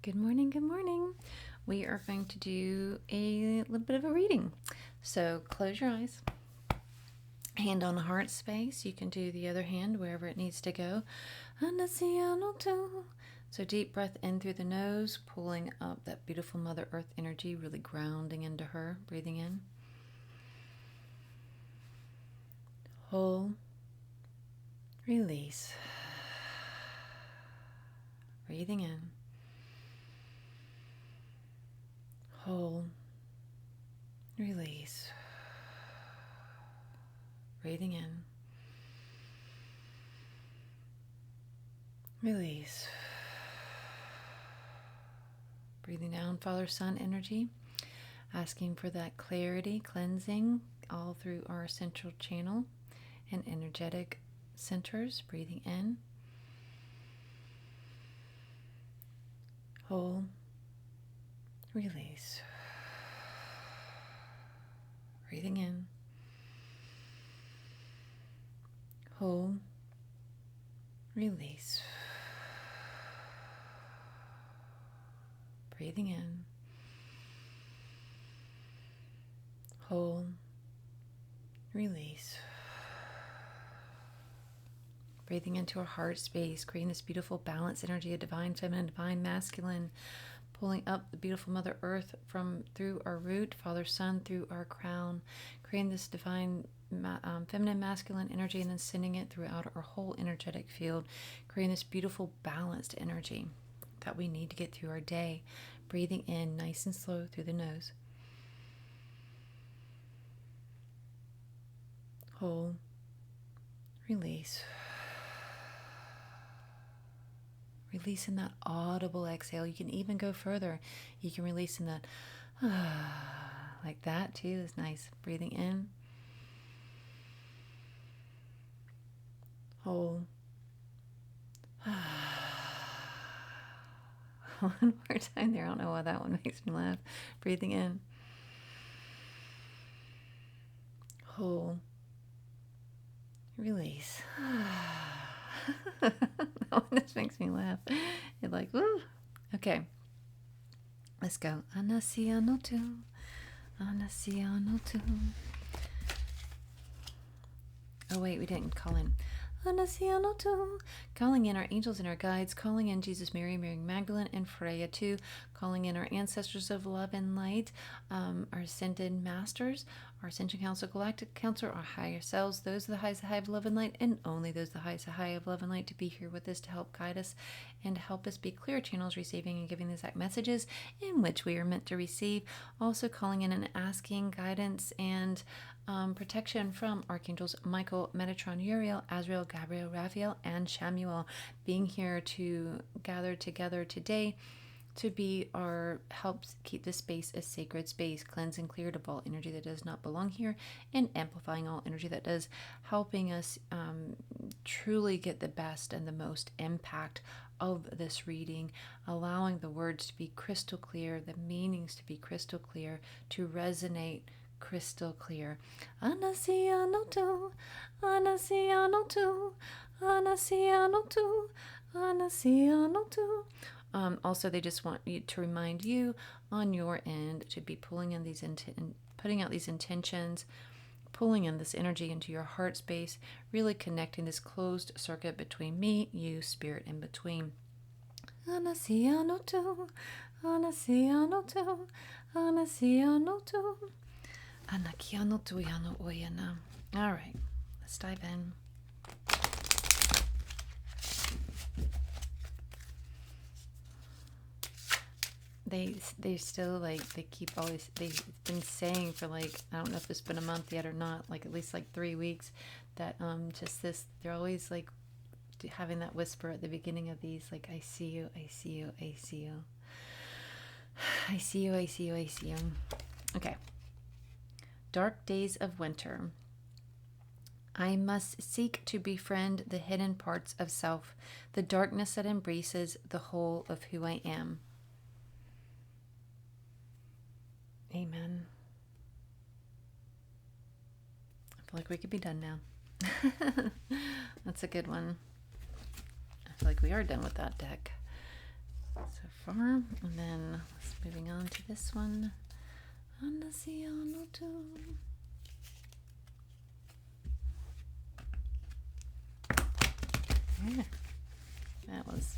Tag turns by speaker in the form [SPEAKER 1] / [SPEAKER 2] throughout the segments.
[SPEAKER 1] Good morning, good morning. We are going to do a little bit of a reading. So close your eyes. Hand on the heart space. You can do the other hand wherever it needs to go. So deep breath in through the nose, pulling up that beautiful Mother Earth energy, really grounding into her. Breathing in. Hold. Release. Breathing in. Hold. Release. Breathing in. Release. Breathing down Father Sun energy, asking for that clarity, cleansing all through our central channel and energetic centers. Breathing in. Hold. Release. Breathing in. Hold. Release. Breathing in. Hold. Release. Breathing into our heart space, creating this beautiful balance energy of divine feminine, divine masculine, pulling up the beautiful Mother Earth from through our root, Father Sun through our crown, creating this divine feminine masculine energy, and then sending it throughout our whole energetic field, creating this beautiful balanced energy that we need to get through our day. Breathing in nice and slow through the nose. Hold. Release. Releasing that audible exhale. You can even go further. You can release in that like that too is nice. Breathing in. Hold. One more time there. I don't know why that one makes me laugh. Breathing in. Hold. Release. That one just makes me laugh. It's like, woo. Okay. Let's go. Anasianotu. Anasianotu. Oh, wait, we didn't call in. Anasianotu. Calling in our angels and our guides, calling in Jesus, Mary, Mary Magdalene, and Freya too, calling in our ancestors of love and light, our ascended masters, our ascension council, galactic council, our higher selves, those of the highest high of love and light, and only those of the highest high of love and light, to be here with us to help guide us and help us be clear channels, receiving and giving the exact messages in which we are meant to receive. Also calling in and asking guidance and protection from Archangels Michael, Metatron, Uriel, Azrael, Gabriel, Raphael, and Shamuel, being here to gather together today to be our helps keep this space a sacred space, cleanse and cleared of all energy that does not belong here, and amplifying all energy that does, helping us truly get the best and the most impact of this reading, allowing the words to be crystal clear, the meanings to be crystal clear, to resonate crystal clear. Anasianotu, Anasianotu, Anasianotu, Anasianotu. Also, they just want you to remind you on your end to be pulling in these putting out these intentions, pulling in this energy into your heart space, really connecting this closed circuit between me, you, spirit in between. Anasianotu, Anasianotu, Anasianotu. Anakianotu yano oyana. All right, let's dive in. They still they keep always, they've been saying for I don't know if it's been a month yet or not, at least 3 weeks, that just this, they're always having that whisper at the beginning of these, I see you, I see you, I see you, I see you, I see you, I see you. Okay. Dark days of winter. I must seek to befriend the hidden parts of self, the darkness that embraces the whole of who I am. Amen. I feel like we could be done now. That's a good one. I feel like we are done with that deck. So far. And then moving on to this one. Yeah, that was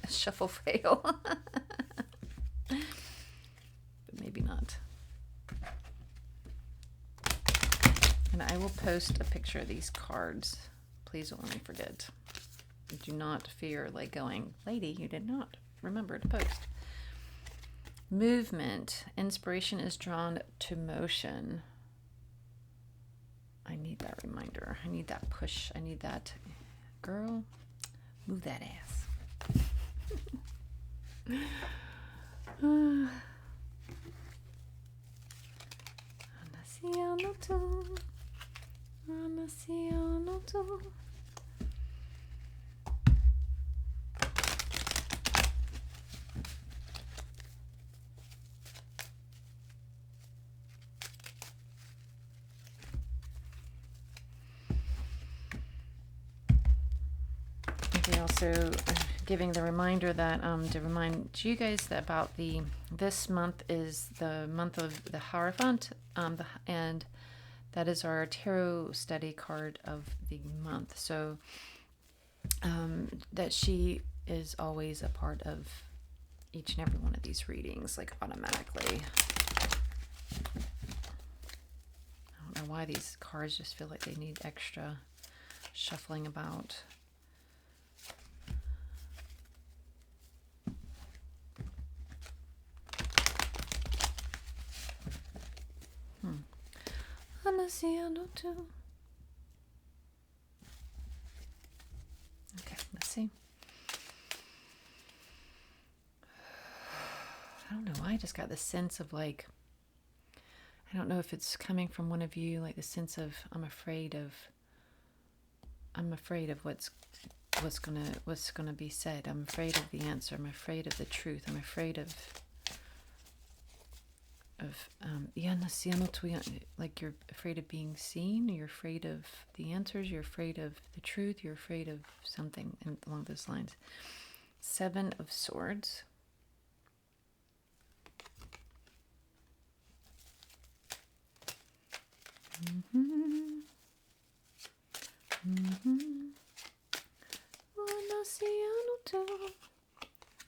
[SPEAKER 1] a shuffle fail. But maybe not. And I will post a picture of these cards. Please don't let me forget. Do not fear like going, lady, you did not remember to post. Movement. Inspiration is drawn to motion. I need that reminder. I need that push. I need that. Girl, move that ass. Okay, also giving the reminder that to remind you guys that about this month is the month of the Hierophant, and that is our tarot study card of the month. So that she is always a part of each and every one of these readings, like automatically. I don't know why these cards just feel like they need extra shuffling about. Okay, let's see. I don't know why I just got this sense of like, I don't know if it's coming from one of you, like the sense of I'm afraid of what's gonna be said. I'm afraid of the answer. I'm afraid of the truth. I'm afraid of like you're afraid of being seen, you're afraid of the answers, you're afraid of the truth, you're afraid of something along those lines. 7 of Swords.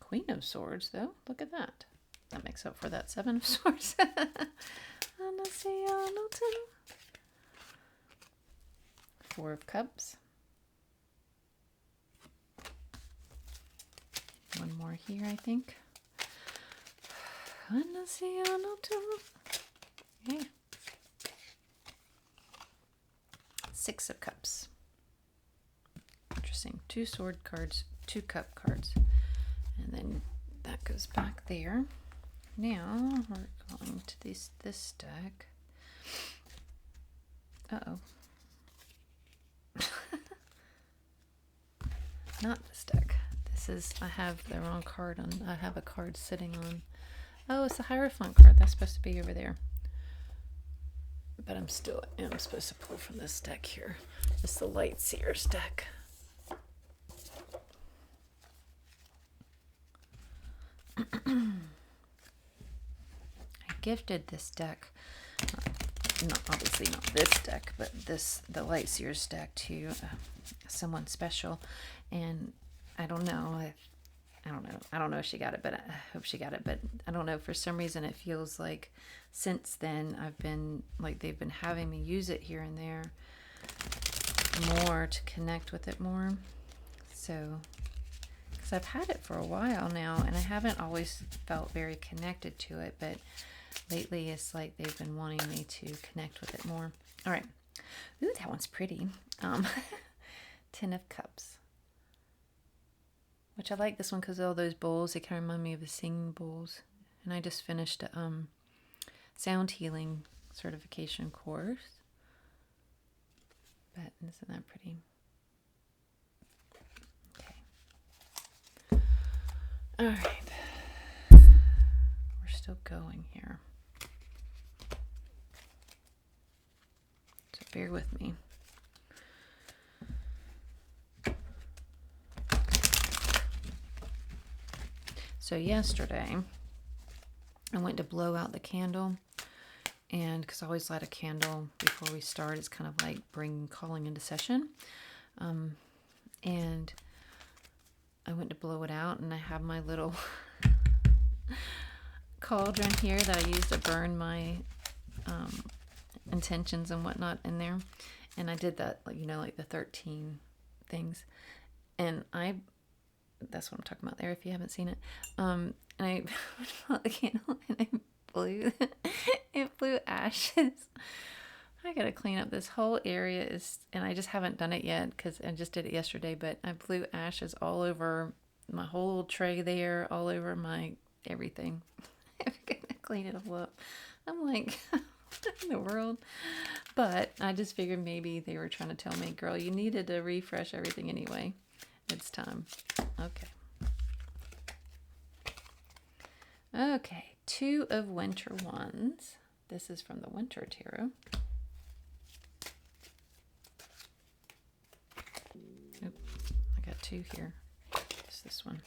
[SPEAKER 1] Queen of Swords, though. Look at that. That makes up for that 7 of Swords. 4 of Cups. One more here, I think. Okay. 6 of Cups. Interesting. 2 sword cards, 2 cup cards. And then that goes back there. Now we're going to this deck. Uh-oh. Not this deck. I have the wrong card on. I have a card sitting on. Oh, it's the Hierophant card. That's supposed to be over there. But I'm supposed to pull from this deck here. It's the Light Seers deck. I gifted this deck, obviously not this deck, but the Light Seers deck to someone special, and I don't know if she got it, but I hope she got it. But I don't know, for some reason it feels like since then they've been having me use it here and there more to connect with it more. So, because I've had it for a while now and I haven't always felt very connected to it, but lately it's like they've been wanting me to connect with it more. All right. Ooh, that one's pretty. 10 of Cups. Which I like this one because of all those bowls. They kind of remind me of the singing bowls. And I just finished a sound healing certification course. But isn't that pretty? Okay. All right. We're still going here. So bear with me. So yesterday, I went to blow out the candle, and because I always light a candle before we start, it's kind of like calling into session. And I went to blow it out, and I have my little cauldron here that I use to burn my intentions and whatnot in there. And I did that, like the 13 things. And that's what I'm talking about there, if you haven't seen it. And I put out the candle, and it blew ashes. I gotta clean up this whole area, and I just haven't done it yet because I just did it yesterday, but I blew ashes all over my whole tray there, all over my everything. I'm gonna clean it all up. I'm like, what in the world? But I just figured maybe they were trying to tell me, girl, you needed to refresh everything anyway. It's time. Okay, 2 of Winter Wands. This is from the Winter Tarot. Oop, I got 2 here. It's this one.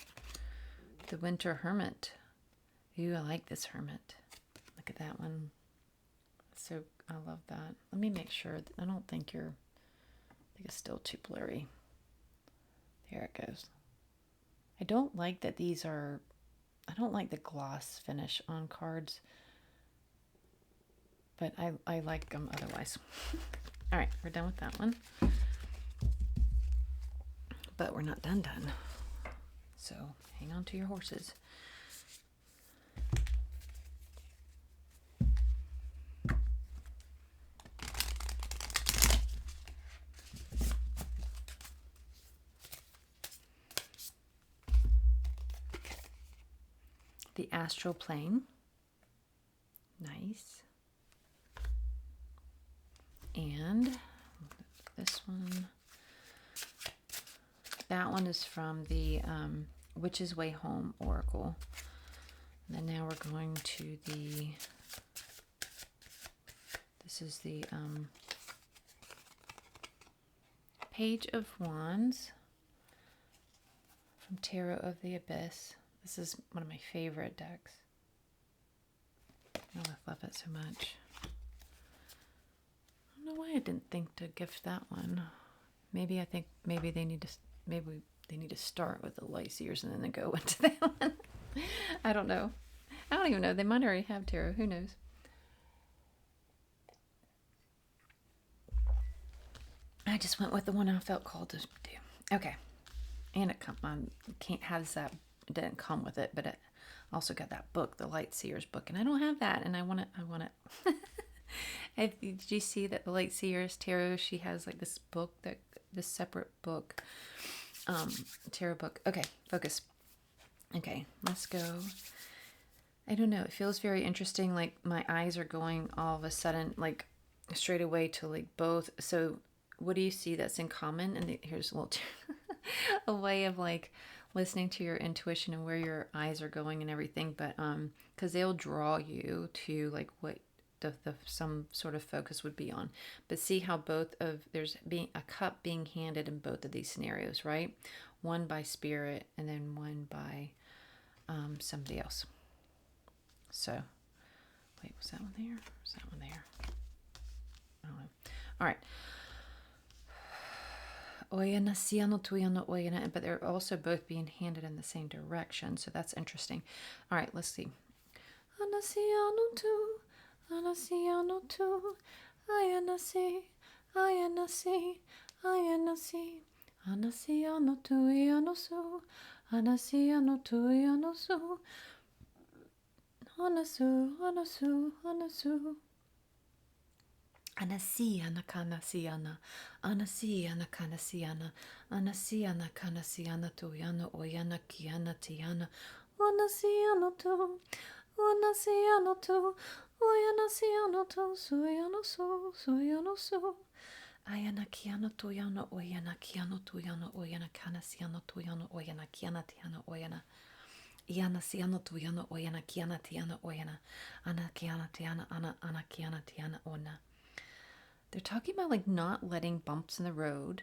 [SPEAKER 1] The Winter Hermit. Ooh, I like this Hermit. Look at that one. So I love that. Let me make sure. I don't think I think it's still too blurry. There it goes. I don't like that I don't like the gloss finish on cards, but I like them otherwise. All right, we're done with that one. But we're not done. So hang on to your horses. The astral plane. Nice. And this one. That one is from the Witch's Way Home Oracle. And then now we're going to this is the Page of Wands from Tarot of the Abyss. This is one of my favorite decks. I love it so much. I don't know why I didn't think to gift that one. Maybe they need to start with the light seers and then they go into that one. I don't know. I don't even know. They might already have tarot. Who knows? I just went with the one I felt called to do. Okay. And it didn't come with it, but it also got that book, the Light Seers book, and I don't have that, and I want it. Did you see that the Light Seers Tarot, she has like this book, this separate book, tarot book. Okay, focus. Okay, let's go. I don't know, it feels very interesting, like my eyes are going all of a sudden, like straight away to like both. So what do you see that's in common? And here's a little a way of like listening to your intuition and where your eyes are going and everything, but because they'll draw you to like what some sort of focus would be on. But see how there's being a cup being handed in both of these scenarios, right? One by spirit and then one by somebody else. So wait, was that one there? Was that one there? I don't know. All right. Oyana, siano, tuyano, oyana, but they're also both being handed in the same direction, so that's interesting. All right, let's see. Anasiano tu, anasiano tu, ayanasi, ayanasi, ayanasi, anasiano tuyanosu, anasiano tuyanosu, anasu, anasu, anasu. Anasiana kanasiana, anasiana kanasiana, anasiana kanasiana tuyana oyana kiana tiana, anasiano tu, anasiano tu, oyanasiano tu, suyano su, suyano su. Ayana kiana tuyana oyana kiano tuyana oyana kanasiano tuyana oyana kiana tiana oyana. Iana siano tuyana oyana kiana tiana oyana, ana kiana tiana, ana kiana tiana ona. They're talking about like not letting bumps in the road.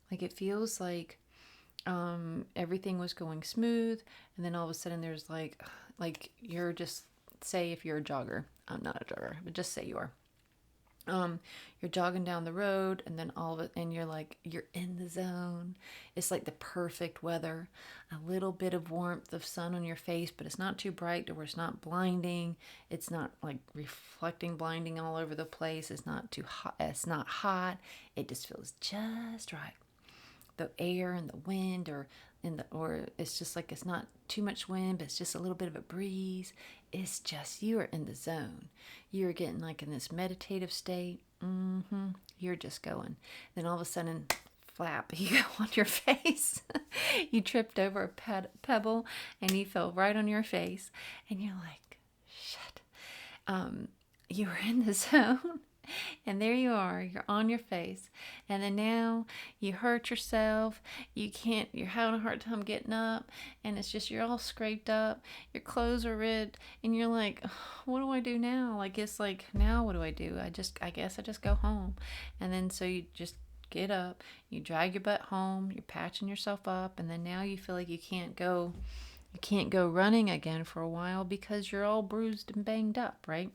[SPEAKER 1] Like it feels like Everything was going smooth, and then all of a sudden there's like you're just, say if you're a jogger, I'm not a jogger, but just say you are. You're jogging down the road, and then all of it, and you're in the zone. It's like the perfect weather, a little bit of warmth of sun on your face, but it's not too bright to where it's not blinding. It's not like reflecting, blinding all over the place. It's not too hot. It's not hot. It just feels just right. The air and the wind, or it's just like, it's not too much wind, but it's just a little bit of a breeze. It's just, you are in the zone. You're getting like in this meditative state. You're just going. Then all of a sudden, flap, you go on your face. You tripped over a pebble, and you fell right on your face, and you're like, shit. You were in the zone. And there you are, you're on your face. And then now you hurt yourself. You're having a hard time getting up. And it's just, you're all scraped up. Your clothes are ripped. And you're like, what do I do now? Like, it's like, now what do I do? I guess I just go home. And then so you just get up, you drag your butt home, you're patching yourself up. And then now you feel like you can't go running again for a while because you're all bruised and banged up, right?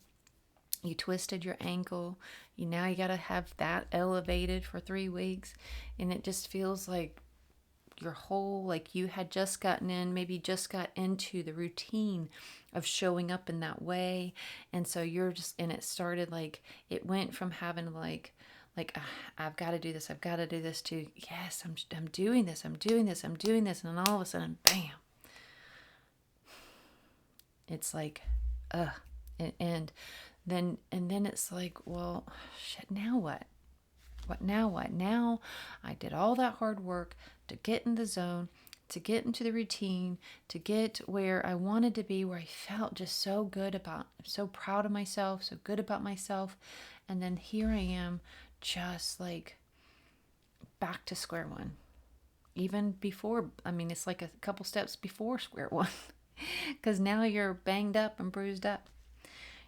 [SPEAKER 1] You twisted your ankle. You got to have that elevated for 3 weeks. And it just feels like your whole, like you had just gotten in, maybe just got into the routine of showing up in that way. And so you're just, and it started like, it went from having I've got to do this, to, yes, I'm doing this. And then all of a sudden, bam. It's like, and then it's like, well, shit, now what? Now what? Now I did all that hard work to get in the zone, to get into the routine, to get where I wanted to be, where I felt just so so proud of myself, so good about myself. And then here I am, just like back to square one. Even before, it's like a couple steps before square one. Because now you're banged up and bruised up.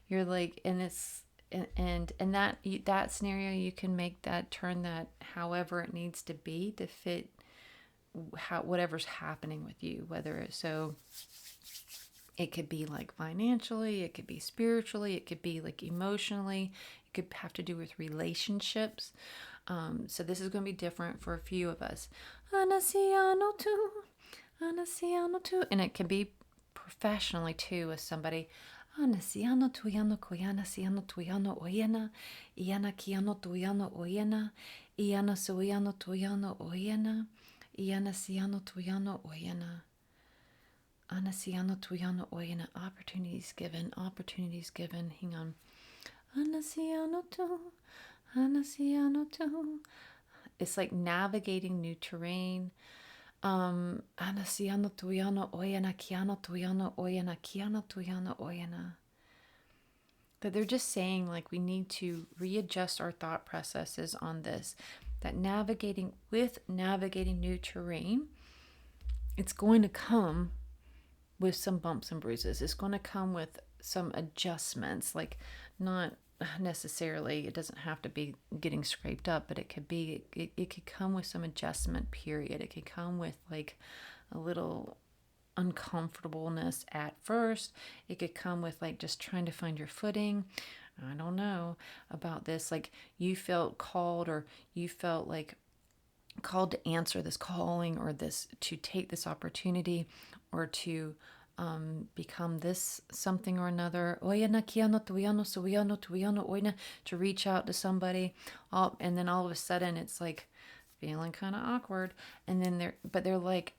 [SPEAKER 1] You're like, and it's, and that scenario, you can make that, turn that however it needs to be to fit whatever's happening with you. So it could be like financially, it could be spiritually, it could be like emotionally, it could have to do with relationships. So this is going to be different for a few of us. Anasiano too. And it can be professionally too, with somebody. Anasiano tuyano koyana siano tuyano oyena. Iana kiano tuyano oyena. Iana suyano tuyano oyena. Iana siano tuyano oyena. Anasiano tuyano oyena. Opportunities given. Hang on. Anasiano tu. It's like navigating new terrain. Anasiano tuyano oyena, kiano tuyano oyena, kiano tuyano oyena. That they're just saying, like, we need to readjust our thought processes on this. That navigating new terrain, it's going to come with some bumps and bruises. It's going to come with some adjustments, like not necessarily, it doesn't have to be getting scraped up, but it could come with some adjustment period. It could come with like a little uncomfortableness at first. It could come with like just trying to find your footing. I don't know about this, like you felt called, or you felt like called to answer this calling, or this, to take this opportunity, or to become this something or another. To reach out to somebody, and then all of a sudden it's like feeling kind of awkward. And then they're like,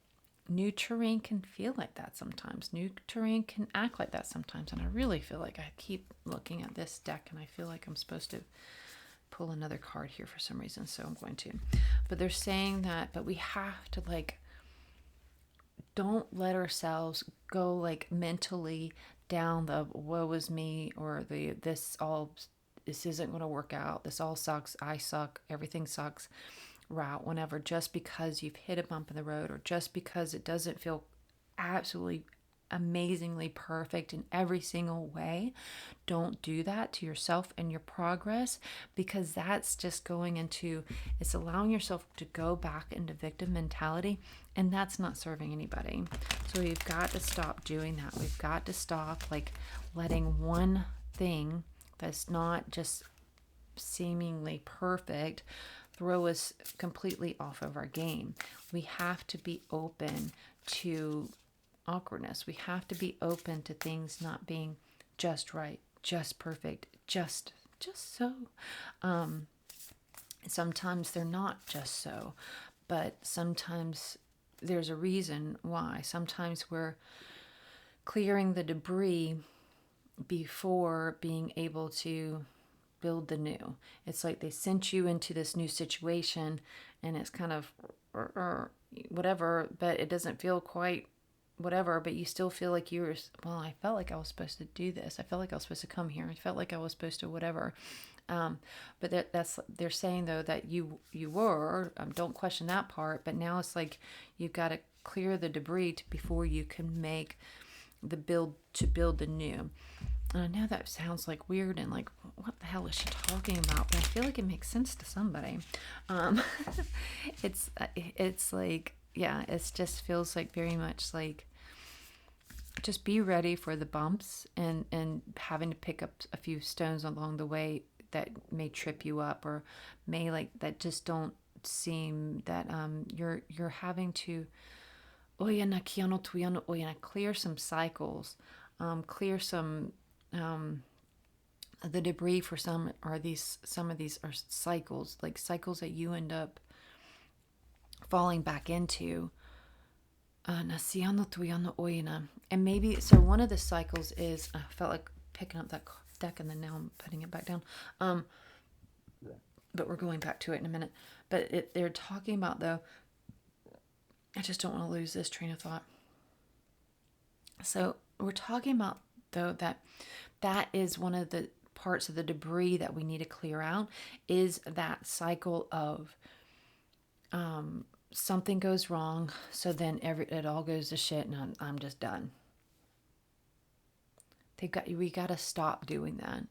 [SPEAKER 1] new terrain can feel like that sometimes. New terrain can act like that sometimes. And I really feel like I keep looking at this deck, and I feel like I'm supposed to pull another card here for some reason, so I'm going to. But they're saying that, but we have to like, don't let ourselves go like mentally down the woe is me, or this isn't going to work out, this all sucks, I suck, everything sucks route, whenever, just because you've hit a bump in the road, or just because it doesn't feel absolutely amazingly perfect in every single way. Don't do that to yourself and your progress, because that's just it's allowing yourself to go back into victim mentality, and that's not serving anybody. So we've got to stop doing that. We've got to stop like letting one thing that's not just seemingly perfect throw us completely off of our game. We have to be open to awkwardness. We have to be open to things not being just right, just perfect, just so. Sometimes they're not just so, but sometimes there's a reason why. Sometimes we're clearing the debris before being able to build the new. It's like they sent you into this new situation and it's kind of whatever, but it doesn't feel quite whatever, but you still feel like I felt like I was supposed to do this. I felt like I was supposed to come here. I felt like I was supposed to whatever. But they're saying though that you were, don't question that part, but now it's like you've got to clear the debris before you can make the build the new. And I know that sounds like weird and like, what the hell is she talking about? But I feel like it makes sense to somebody. It's like, yeah, it just feels like very much like just be ready for the bumps and having to pick up a few stones along the way that may trip you up, or may like that just don't seem that you're having to clear some cycles, clear some the debris for some of these are cycles, like cycles that you end up falling back into. And maybe so one of the cycles is, I felt like picking up that deck and then now I'm putting it back down, but we're going back to it in a minute. But they're talking about though, I just don't want to lose this train of thought. So we're talking about though that is one of the parts of the debris that we need to clear out, is that cycle of something goes wrong, so then it all goes to shit and I'm just done. We got to stop doing that.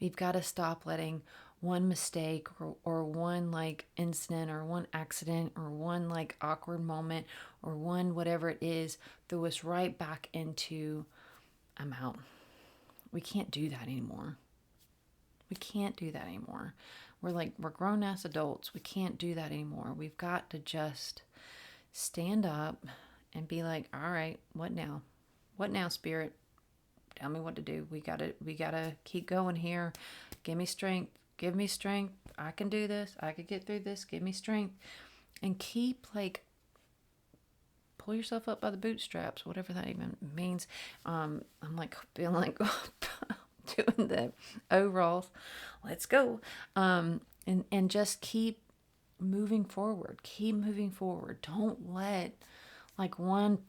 [SPEAKER 1] We've got to stop letting one mistake or one like incident or one accident or one like awkward moment or one whatever it is throw us right back into I'm out. We can't do that anymore. We're grown ass adults. We can't do that anymore. We've got to just stand up and be like, all right, what now? What now, spirit? Tell me what to do. We gotta keep going here. Give me strength. I can do this. I can get through this. Give me strength. And keep like pull yourself up by the bootstraps, whatever that even means. I'm like feeling like doing the overalls. Let's go. And just keep moving forward. Don't let like one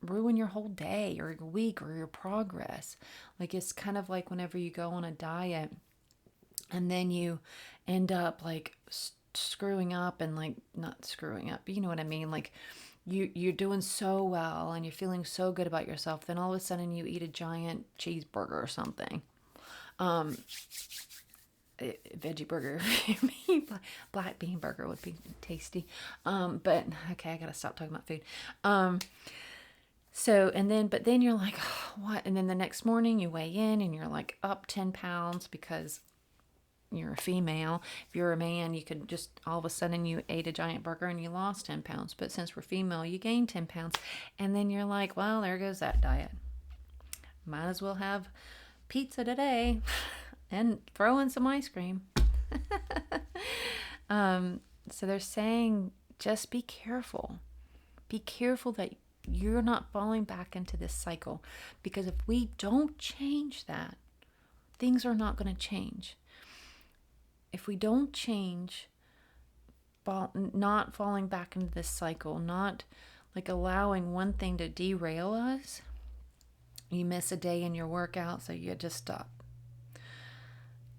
[SPEAKER 1] ruin your whole day or your week or your progress. Like it's kind of like whenever you go on a diet and then you end up like screwing up and like not screwing up, you know what I mean? Like you're doing so well and you're feeling so good about yourself. Then all of a sudden you eat a giant cheeseburger or something. Veggie burger. Black bean burger would be tasty. But okay, I gotta stop talking about food. But then you're like, oh, what? And then the next morning you weigh in and you're like up 10 pounds because you're a female. If you're a man, you could just all of a sudden you ate a giant burger and you lost 10 pounds. But since we're female, you gain 10 pounds. And then you're like, well, there goes that diet. Might as well have pizza today and throw in some ice cream. So they're saying, just be careful. Be careful that you're not falling back into this cycle. Because if we don't change that, things are not going to change. If we don't change, not falling back into this cycle, not like allowing one thing to derail us, you miss a day in your workout, so you just stop.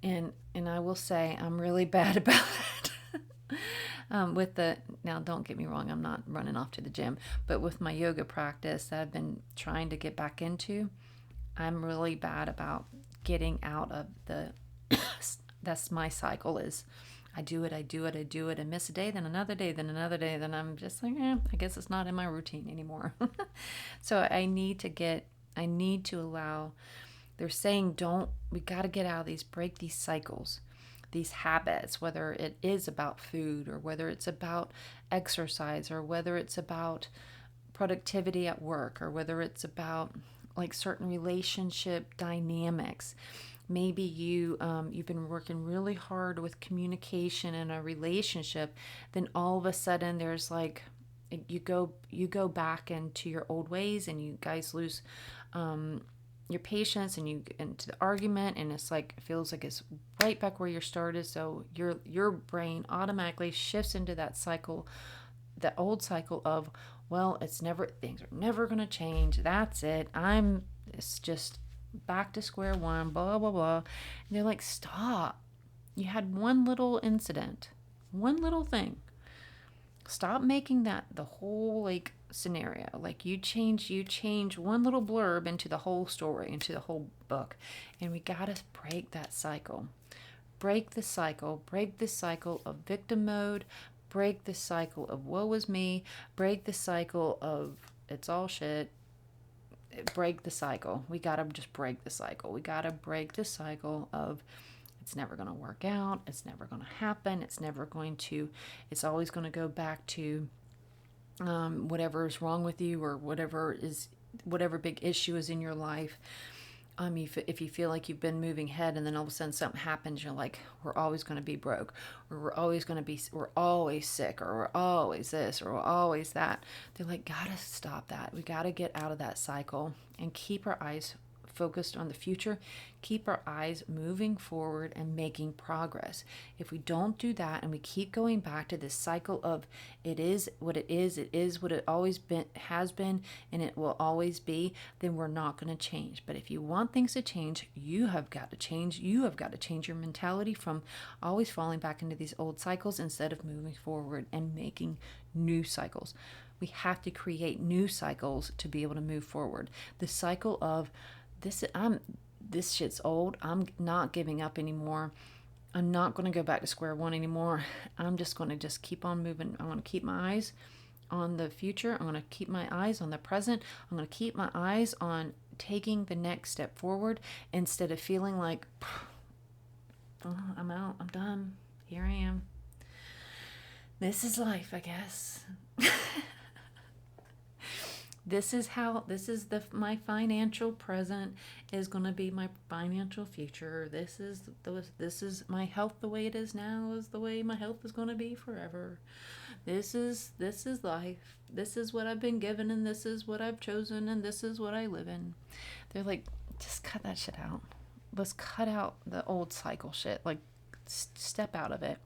[SPEAKER 1] And I will say I'm really bad about it. Now don't get me wrong, I'm not running off to the gym, but with my yoga practice that I've been trying to get back into, I'm really bad about getting out of the, that's my cycle is, I do it, and miss a day, then another day, then another day, then I'm just like, I guess it's not in my routine anymore. So I need to allow, they're saying we got to get out of these, break these cycles, these habits, whether it is about food or whether it's about exercise or whether it's about productivity at work or whether it's about like certain relationship dynamics. Maybe you've been working really hard with communication in a relationship, then all of a sudden there's like you go back into your old ways and you guys lose your patience and you get into the argument, and it's like it feels like it's right back where you started. So your brain automatically shifts into that cycle, the old cycle of, well, things are never going to change. That's it. It's just back to square one, blah, blah, blah. And they're like, stop. You had one little incident, one little thing. Stop making that the whole like scenario. Like you change one little blurb into the whole story, into the whole book. And we got to break that cycle. Break the cycle of victim mode, break the cycle of woe is me, break the cycle of it's all shit. Break the cycle. We got to just break the cycle. We got to break the cycle of it's never going to work out. It's never going to happen. It's always going to go back to whatever is wrong with you or whatever big issue is in your life. If you feel like you've been moving ahead and then all of a sudden something happens, you're like, we're always going to be broke, or we're always sick, or we're always this, or we're always that. They're like, gotta stop that. We gotta get out of that cycle and keep our eyes focused on the future, keep our eyes moving forward and making progress. If we don't do that and we keep going back to this cycle of it is what it always has been, and it will always be, then we're not going to change. But if you want things to change, you have got to change. You have got to change your mentality from always falling back into these old cycles instead of moving forward and making new cycles. We have to create new cycles to be able to move forward. The cycle of this shit's old. I'm not giving up anymore. I'm not going to go back to square one anymore. I'm just going to keep on moving. I'm going to keep my eyes on the future. I'm going to keep my eyes on the present. I'm going to keep my eyes on taking the next step forward instead of feeling like, oh, I'm out. I'm done. Here I am. This is life, I guess. My financial present is going to be my financial future. This is my health. The way it is now is the way my health is going to be forever. This is life. This is what I've been given, and this is what I've chosen, and this is what I live in. They're like, just cut that shit out. Let's cut out the old cycle shit. Like, step out of it.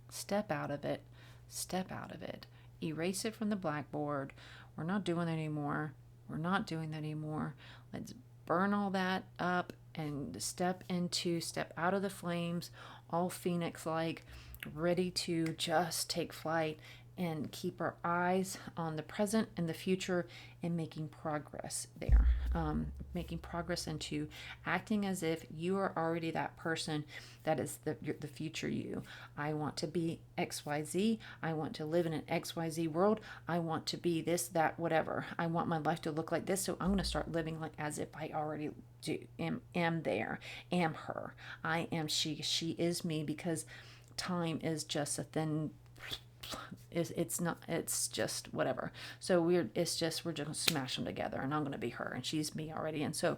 [SPEAKER 1] Step out of it. Step out of it. Erase it from the blackboard. We're not doing that anymore. We're not doing that anymore. Let's burn all that up and step out of the flames, all phoenix-like, ready to just take flight and keep our eyes on the present and the future and making progress there. Making progress into acting as if you are already that person that is the future you. I want to be XYZ. I want to live in an XYZ world. I want to be this, that, whatever. I want my life to look like this, so I'm going to start living like as if I already am there, am her. I am she. She is me, because time is just a thin... It's just whatever. So we're just gonna smash them together, and I'm gonna be her and she's me already. And so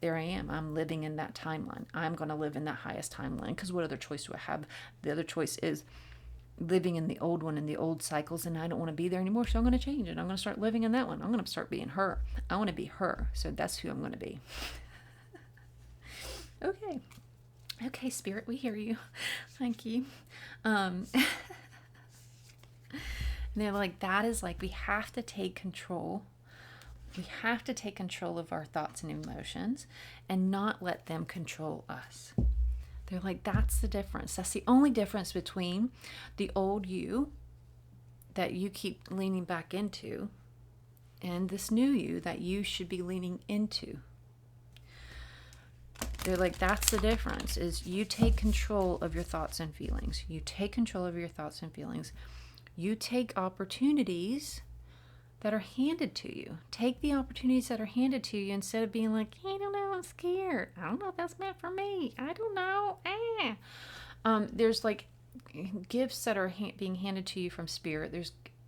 [SPEAKER 1] there I am. I'm living in that timeline. I'm gonna live in that highest timeline, because what other choice do I have? The other choice is living in the old one, in the old cycles, and I don't want to be there anymore. So I'm gonna change it. I'm gonna start living in that one. I'm gonna start being her. I want to be her. So that's who I'm gonna be. Okay, Spirit, we hear you. Thank you. And they're like, that is like, we have to take control. We have to take control of our thoughts and emotions and not let them control us. They're like, that's the difference. That's the only difference between the old you that you keep leaning back into, and this new you that you should be leaning into. They're like, that's the difference, is you take control of your thoughts and feelings. You take control of your thoughts and feelings. You take opportunities that are handed to you. Take the opportunities that are handed to you instead of being like, I don't know, I'm scared. I don't know if that's meant for me. I don't know. There's like gifts that are being handed to you from spirit.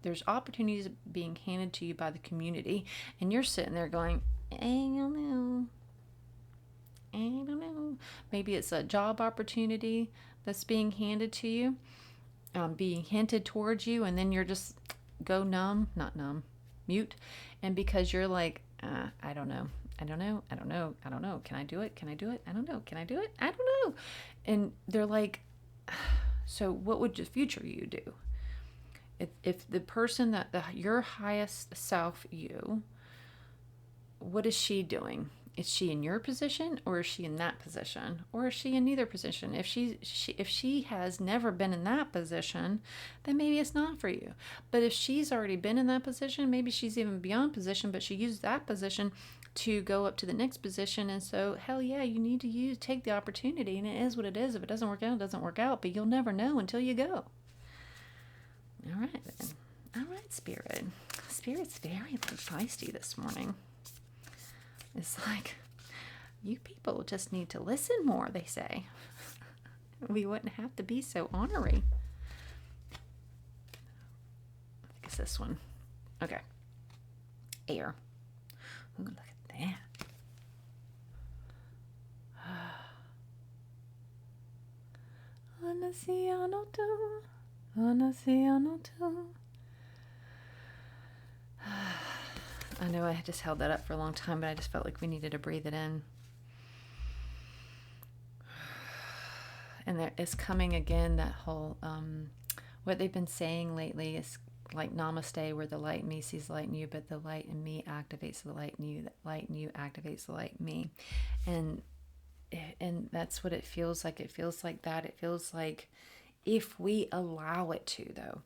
[SPEAKER 1] There's opportunities being handed to you by the community, and you're sitting there going, I don't know. Maybe it's a job opportunity that's being handed to you, being hinted towards you, and then you're just mute. And because you're like, I don't know. Can I do it? I don't know. Can I do it? I don't know. And they're like, so what would the future you do? If the person your highest self, you, what is she doing? Is she in your position, or is she in that position, or is she in neither position? If she has never been in that position, then maybe it's not for you. But if she's already been in that position, maybe she's even beyond position, but she used that position to go up to the next position. And so, hell yeah, you need to take the opportunity, and it is what it is. If it doesn't work out, it doesn't work out, but you'll never know until you go. All right, then. All right, Spirit. Spirit's very feisty this morning. It's like, you people just need to listen more, they say. We wouldn't have to be so ornery. I think it's this one. Okay. Air. Ooh, look at that. I know I just held that up for a long time, but I just felt like we needed to breathe it in. And there is coming again, that whole, what they've been saying lately is like namaste, where the light in me sees the light in you, but the light in me activates the light in you. The light in you activates the light in me. And that's what it feels like. It feels like that. It feels like if we allow it to, though.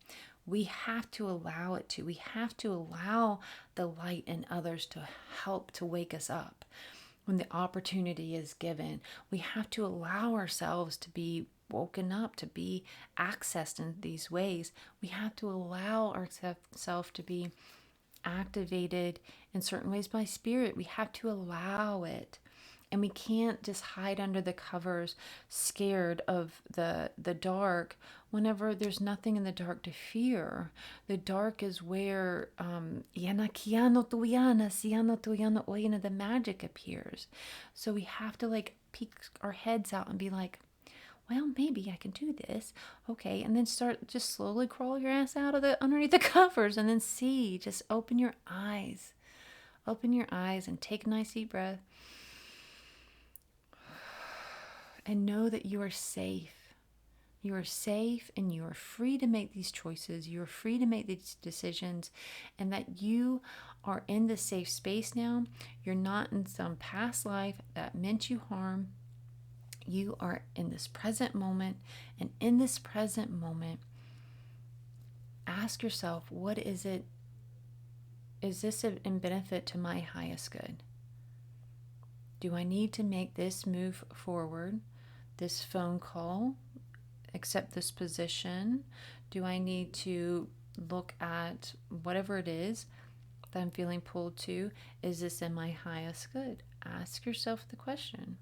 [SPEAKER 1] We have to allow it to. We have to allow the light in others to help to wake us up. When the opportunity is given, we have to allow ourselves to be woken up, to be accessed in these ways. We have to allow ourselves to be activated in certain ways by spirit. We have to allow it. And we can't just hide under the covers, scared of the dark, whenever there's nothing in the dark to fear. The dark is where the magic appears. So we have to like peek our heads out and be like, well, maybe I can do this. Okay. And then start, just slowly crawl your ass out of underneath the covers, and then see, just open your eyes. Open your eyes and take a nice deep breath. And know that you are safe. You are safe, and you are free to make these choices. You are free to make these decisions, and that you are in this safe space now. You're not in some past life that meant you harm. You are in this present moment, and in this present moment, ask yourself, what is it? Is this in benefit to my highest good? Do I need to make this move forward? This phone call, accept this position? Do I need to look at whatever it is that I'm feeling pulled to? Is this in my highest good? Ask yourself the question.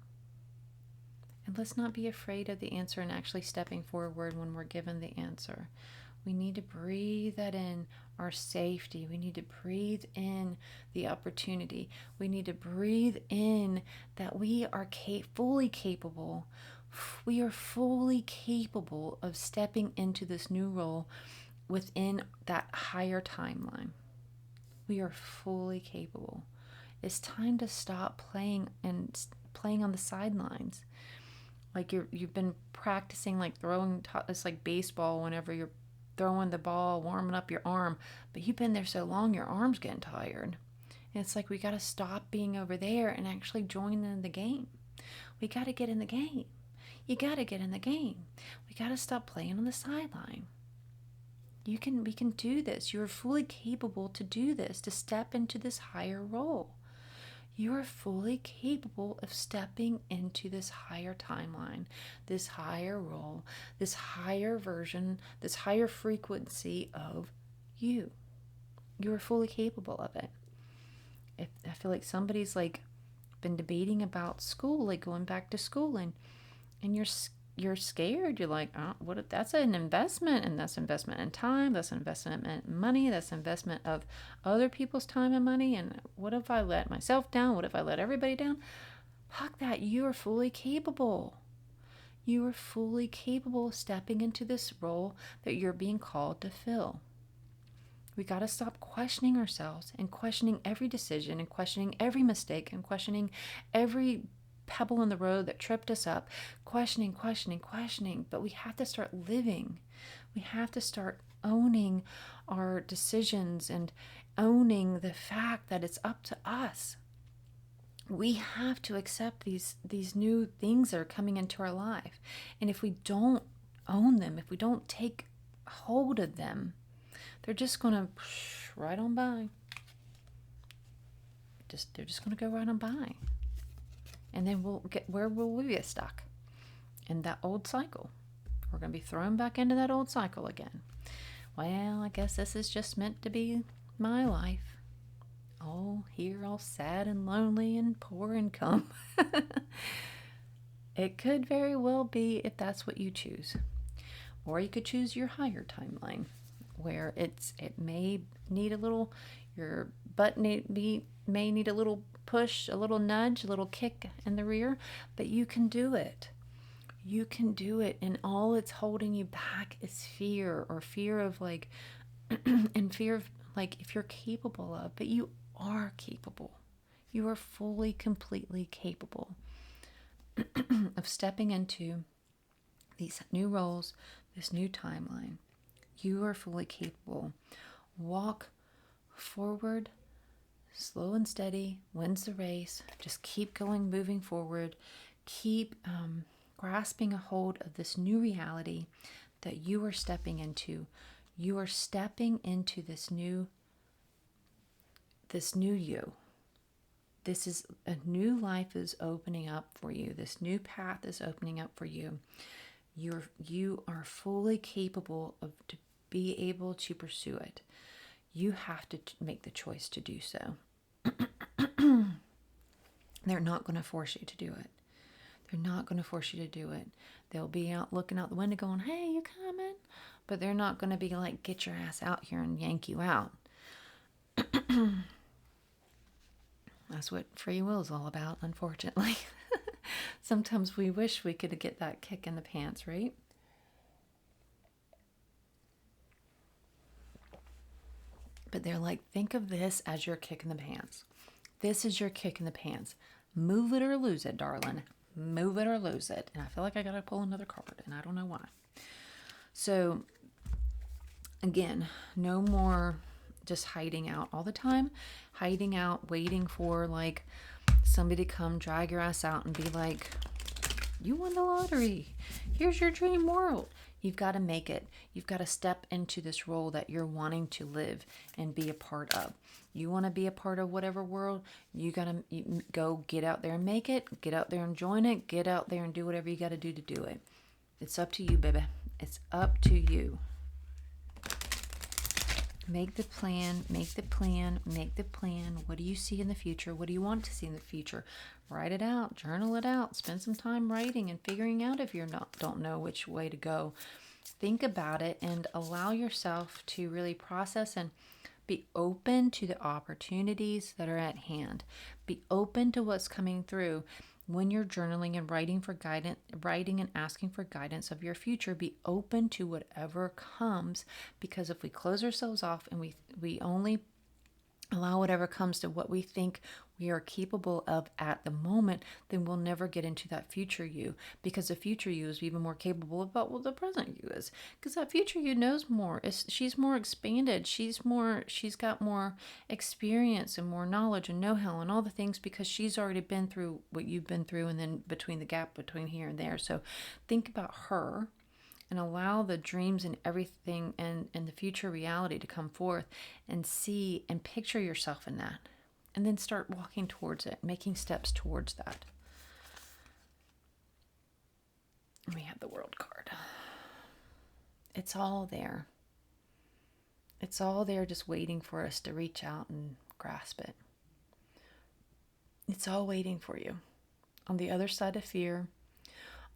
[SPEAKER 1] And let's not be afraid of the answer and actually stepping forward when we're given the answer. We need to breathe that in, our safety. We need to breathe in the opportunity. We need to breathe in that we are fully capable. We are fully capable of stepping into this new role within that higher timeline. We are fully capable. It's time to stop playing on the sidelines. Like you've been practicing, like throwing, it's like baseball, whenever you're throwing the ball, warming up your arm, but you've been there so long, your arm's getting tired. And it's like, we got to stop being over there and actually join in the game. We got to get in the game. You got to get in the game. We got to stop playing on the sideline. We can do this. You are fully capable to do this, to step into this higher role. You are fully capable of stepping into this higher timeline, this higher role, this higher version, this higher frequency of you. You are fully capable of it. I feel like somebody's like been debating about school, like going back to school, and you're scared. You're like, oh, what? That's an investment, and that's investment in time. That's investment in money. That's investment of other people's time and money. And what if I let myself down? What if I let everybody down? Fuck that. You are fully capable. You are fully capable of stepping into this role that you're being called to fill. We got to stop questioning ourselves and questioning every decision and questioning every mistake and questioning every pebble in the road that tripped us up. Questioning. But we have to start living. We have to start owning our decisions and owning the fact that it's up to us. We have to accept these new things that are coming into our life. And if we don't own them, if we don't take hold of them, they're just going to right on by. They're just going to go right on by. And then where will we get stuck? In that old cycle. We're going to be thrown back into that old cycle again. Well, I guess this is just meant to be my life. Oh, here all sad and lonely and poor income. It could very well be if that's what you choose. Or you could choose your higher timeline, where it may need a little, your butt may need a little push, a little nudge, a little kick in the rear, but you can do it. You can do it, and all it's holding you back is fear, or fear of like, and fear of like if you're capable of, but you are capable. You are fully, completely capable of stepping into these new roles, this new timeline. You are fully capable. Walk forward, slow and steady, wins the race. Just keep going, moving forward. Keep grasping a hold of this new reality that you are stepping into. You are stepping into this new you. This is a new life is opening up for you. This new path is opening up for you. You are fully capable of to be able to pursue it. You have to make the choice to do so. They're not going to force you to do it. They're not going to force you to do it. They'll be out looking out the window going, hey, you coming? But they're not going to be like, get your ass out here and yank you out. That's what free will is all about, unfortunately. Sometimes we wish we could get that kick in the pants, right? But they're like, think of this as your kick in the pants. This is your kick in the pants. Move it or lose it, darling. Move it or lose it. And I feel like I got to pull another card, and I don't know why. So, again, no more just hiding out all the time. Hiding out, waiting for like somebody to come drag your ass out and be like, you won the lottery. Here's your dream world. You've got to make it. You've got to step into this role that you're wanting to live and be a part of. You want to be a part of whatever world, you got to go get out there and make it. Get out there and join it. Get out there and do whatever you got to do it. It's up to you, baby. It's up to you. Make the plan, make the plan, make the plan. What do you see in the future? What do you want to see in the future? Write it out, journal it out, spend some time writing and figuring out if you don't know which way to go. Think about it and allow yourself to really process and be open to the opportunities that are at hand. Be open to what's coming through. When you're journaling and writing and asking for guidance of your future, be open to whatever comes, because if we close ourselves off and we only allow whatever comes to what we think we are capable of at the moment, then we'll never get into that future you, because the future you is even more capable about what the present you is, because that future you knows more. She's more expanded. She's got more experience and more knowledge and know-how and all the things, because she's already been through what you've been through, and then between the gap between here and there. So think about her and allow the dreams and everything and the future reality to come forth, and see and picture yourself in that. And then start walking towards it, making steps towards that. And we have the World card. It's all there. It's all there, just waiting for us to reach out and grasp it. It's all waiting for you. On the other side of fear,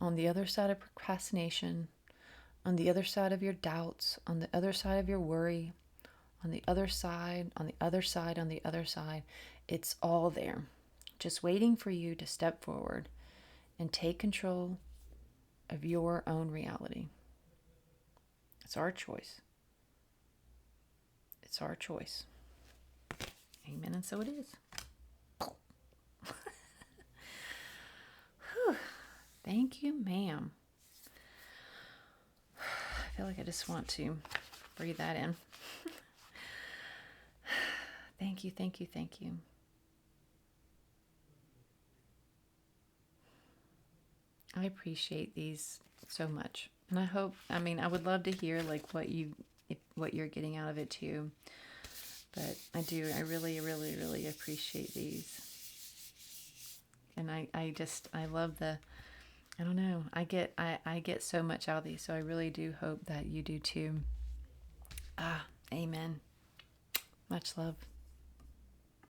[SPEAKER 1] on the other side of procrastination, on the other side of your doubts, on the other side of your worry, on the other side, on the other side, on the other side. It's all there, just waiting for you to step forward and take control of your own reality. It's our choice. It's our choice. Amen, and so it is. Thank you, ma'am. I feel like I just want to breathe that in. Thank you, thank you, thank you. I appreciate these so much. And I hope, I would love to hear like what you're getting out of it too. But I really, really, really appreciate these. And I love I don't know, I get so much out of these, so I really do hope that you do too. Amen. Much love.